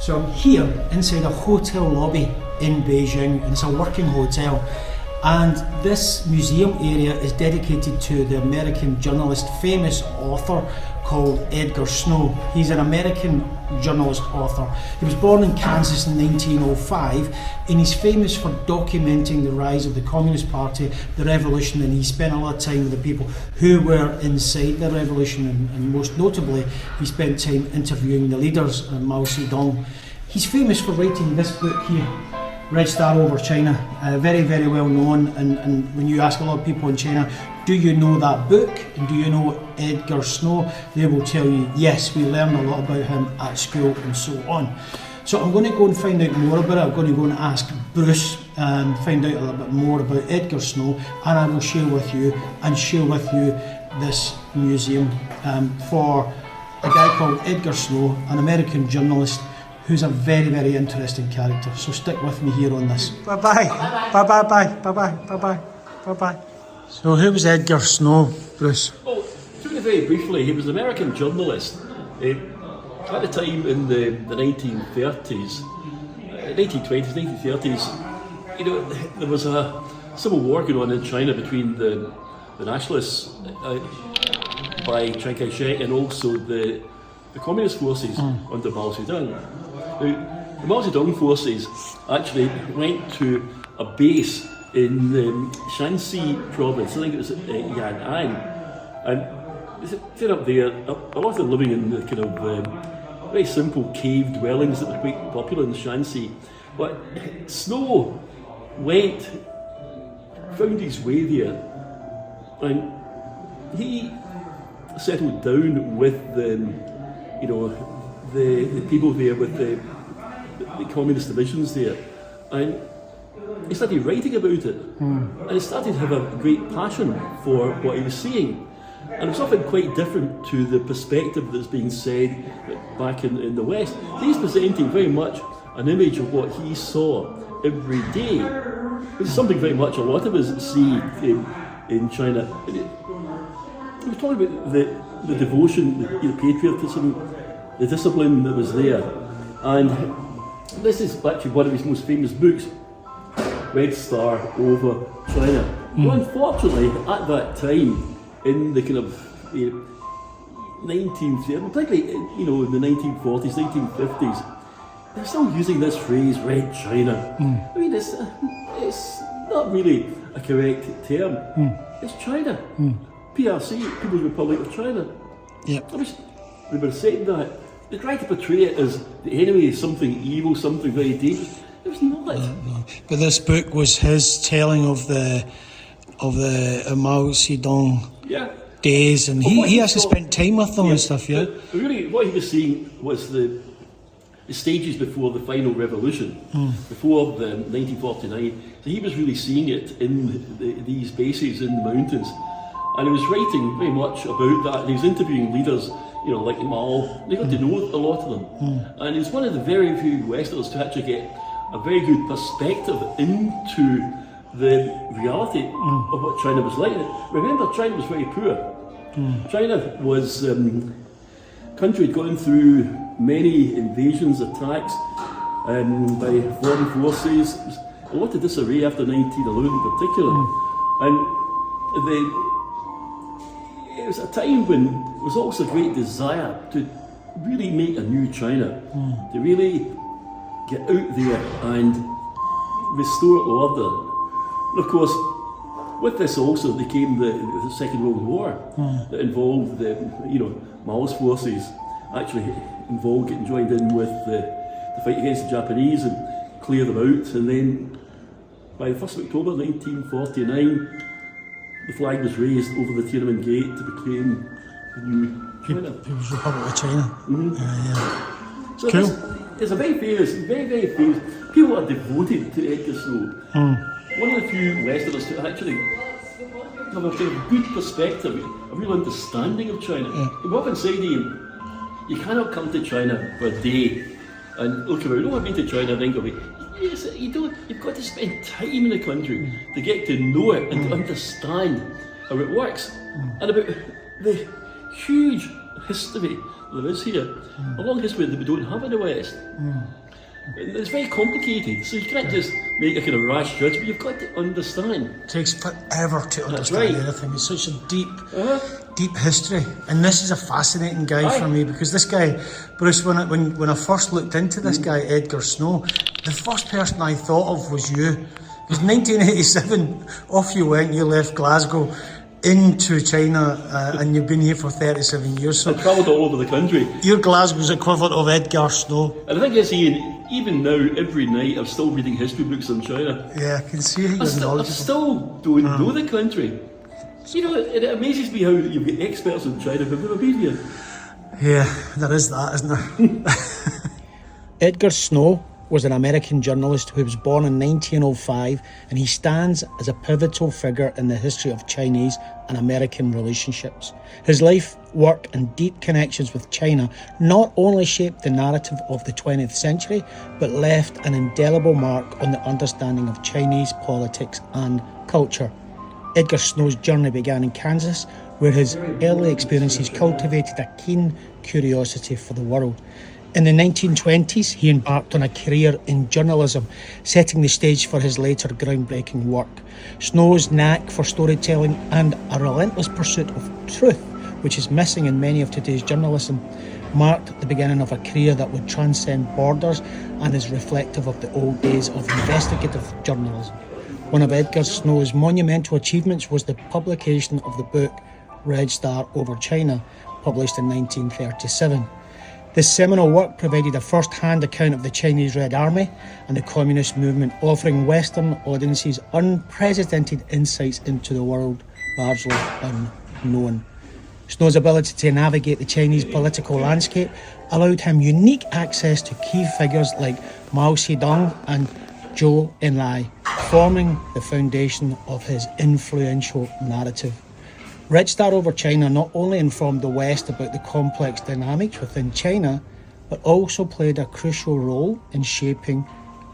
So I'm here inside a hotel lobby in Beijing, and it's a working hotel. And this museum area is dedicated to the American journalist, famous author called Edgar Snow. He's an American journalist author. He was born in Kansas in 1905, and he's famous for documenting the rise of the Communist Party, the revolution, and he spent a lot of time with the people who were inside the revolution, and most notably, he spent time interviewing the leaders, Mao Zedong. He's famous for writing this book here, Red Star Over China, very, very well known, and when you ask a lot of people in China, do you know that book and do you know Edgar Snow, they will tell you, yes, we learned a lot about him at school and so on. So I'm going to go and find out more about it. I'm going to go and ask Bruce and find out a little bit more about Edgar Snow, and I will share with you this museum for a guy called Edgar Snow, an American journalist who's a very, very interesting character. So stick with me here on this. Bye-bye. Bye-bye. Bye-bye. Bye-bye. Bye-bye. So who was Edgar Snow, Bruce? Well, to very briefly, he was an American journalist. At the time in the 1930s, 1920s, 1930s, you know, there was a civil war going on in China between the nationalists by Chiang Kai-shek and also the communist forces under Mao Zedong. The Mao Zedong forces actually went to a base in the Shanxi province, I think it was Yan'an, and they set up there. A lot of them living in the kind of very simple cave dwellings that were quite popular in Shanxi. But Snow found his way there, and he settled down with the people there, with the communist divisions there, and he started writing about it, and he started to have a great passion for what he was seeing, and it was often quite different to the perspective that's being said back in the West. He's presenting very much an image of what he saw every day, which is something very much a lot of us see in China. He was talking about the devotion, the patriotism, the discipline that was there, and this is actually one of his most famous books, Red Star Over China. Well, unfortunately, at that time, in the kind of 1930s, particularly in the 1940s, 1950s, they're still using this phrase, Red China. I mean, it's not really a correct term. It's China. PRC, People's Republic of China. Yep. I wish they were saying that. They tried to portray it as the enemy is something evil, something very dangerous. It was not. No. But this book was his telling of the Mao Zedong days, and he actually spent time with them and stuff. Yeah. But really, what he was seeing was the stages before the final revolution, before the 1949. So he was really seeing it in these bases in the mountains, and he was writing very much about that. And he was interviewing leaders, like Mao. They got to know a lot of them, and he's one of the very few Westerners to actually get a very good perspective into the reality of what China was like. Remember, China was very poor. China was a country had gone through many invasions, attacks by foreign forces. It was a lot of disarray after 1911 in particular. And it was a time when there was also a great desire to really make a new China, to really get out there and restore order. And of course, with this also there came the Second World War that involved Mao's forces actually getting joined in with the fight against the Japanese and clear them out. And then by the 1st of October 1949, the flag was raised over the Tiananmen Gate to proclaim the new China. People's Republic of China. So cool. It's a very famous, very famous. People are devoted to Edgar Snow. One of the few Westerners to actually have a kind of good perspective, a real understanding of China. We often say to him, you cannot come to China for a day and look around. Oh, I've been to China, then go away. Yes, you don't. You've got to spend time in the country to get to know it and to understand how it works, and about the huge history there is here, a long history that we don't have in the West. And it's very complicated, so you can't just make a kind of rash judgment. You've got to understand. It takes forever to understand right. anything. It's such a deep history. And this is a fascinating guy for me, because this guy, Bruce, when I first looked into this guy, Edgar Snow, the first person I thought of was you. Because 1987, off you went, you left Glasgow into China, and you've been here for 37 years. So I travelled all over the country. Your Glasgow's equivalent of Edgar Snow. And I think it's Ian, even now, every night, I'm still reading history books on China. Yeah, I can see how I you're still don't know the country. You know, it amazes me how you've got experts in China who've never been here. Yeah, there is that, isn't there? Edgar Snow was an American journalist who was born in 1905, and he stands as a pivotal figure in the history of Chinese and American relationships. His life, work and deep connections with China not only shaped the narrative of the 20th century, but left an indelible mark on the understanding of Chinese politics and culture. Edgar Snow's journey began in Kansas, where his early experiences cultivated a keen curiosity for the world. In the 1920s, he embarked on a career in journalism, setting the stage for his later groundbreaking work. Snow's knack for storytelling and a relentless pursuit of truth, which is missing in many of today's journalism, marked the beginning of a career that would transcend borders and is reflective of the old days of investigative journalism. One of Edgar Snow's monumental achievements was the publication of the book Red Star Over China, published in 1937. This seminal work provided a first-hand account of the Chinese Red Army and the communist movement, offering Western audiences unprecedented insights into the world largely unknown. Snow's ability to navigate the Chinese political landscape allowed him unique access to key figures like Mao Zedong and Zhou Enlai, forming the foundation of his influential narrative. Red Star Over China not only informed the West about the complex dynamics within China, but also played a crucial role in shaping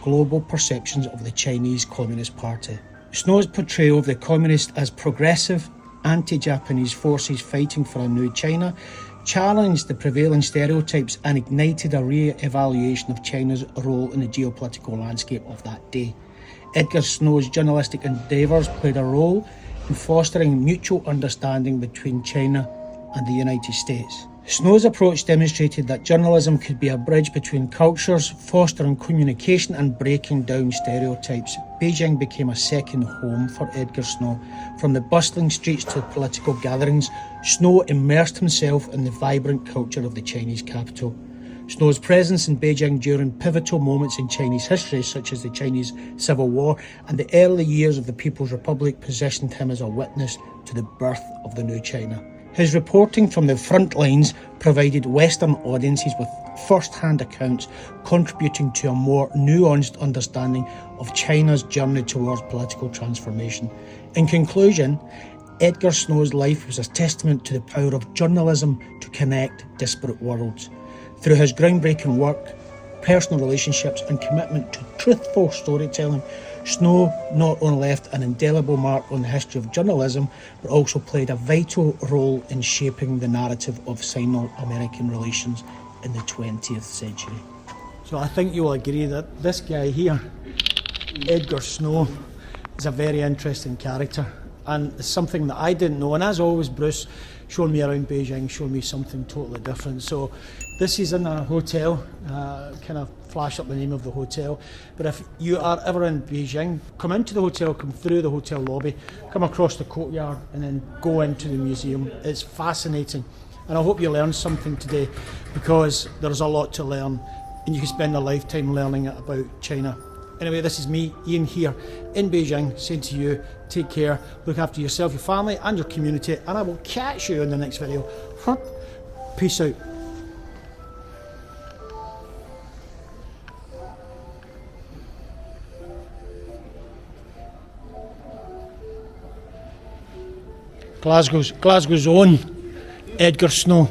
global perceptions of the Chinese Communist Party. Snow's portrayal of the communists as progressive, anti-Japanese forces fighting for a new China challenged the prevailing stereotypes and ignited a re-evaluation of China's role in the geopolitical landscape of that day. Edgar Snow's journalistic endeavours played a role in fostering mutual understanding between China and the United States. Snow's approach demonstrated that journalism could be a bridge between cultures, fostering communication and breaking down stereotypes. Beijing became a second home for Edgar Snow. From the bustling streets to political gatherings, Snow immersed himself in the vibrant culture of the Chinese capital. Snow's presence in Beijing during pivotal moments in Chinese history, such as the Chinese Civil War and the early years of the People's Republic, positioned him as a witness to the birth of the new China. His reporting from the front lines provided Western audiences with first-hand accounts, contributing to a more nuanced understanding of China's journey towards political transformation. In conclusion, Edgar Snow's life was a testament to the power of journalism to connect disparate worlds. Through his groundbreaking work, personal relationships and commitment to truthful storytelling, Snow not only left an indelible mark on the history of journalism, but also played a vital role in shaping the narrative of Sino-American relations in the 20th century. So I think you'll agree that this guy here, Edgar Snow, is a very interesting character, and it's something that I didn't know. And as always, Bruce showed me around Beijing, showed me something totally different. So this is in a hotel, kind of flash up the name of the hotel. But if you are ever in Beijing, come into the hotel, come through the hotel lobby, come across the courtyard and then go into the museum. It's fascinating. And I hope you learned something today, because there's a lot to learn and you can spend a lifetime learning about China. Anyway, this is me, Ian, here in Beijing, saying to you, take care, look after yourself, your family and your community, and I will catch you in the next video. Peace out. Glasgow's own Edgar Snow.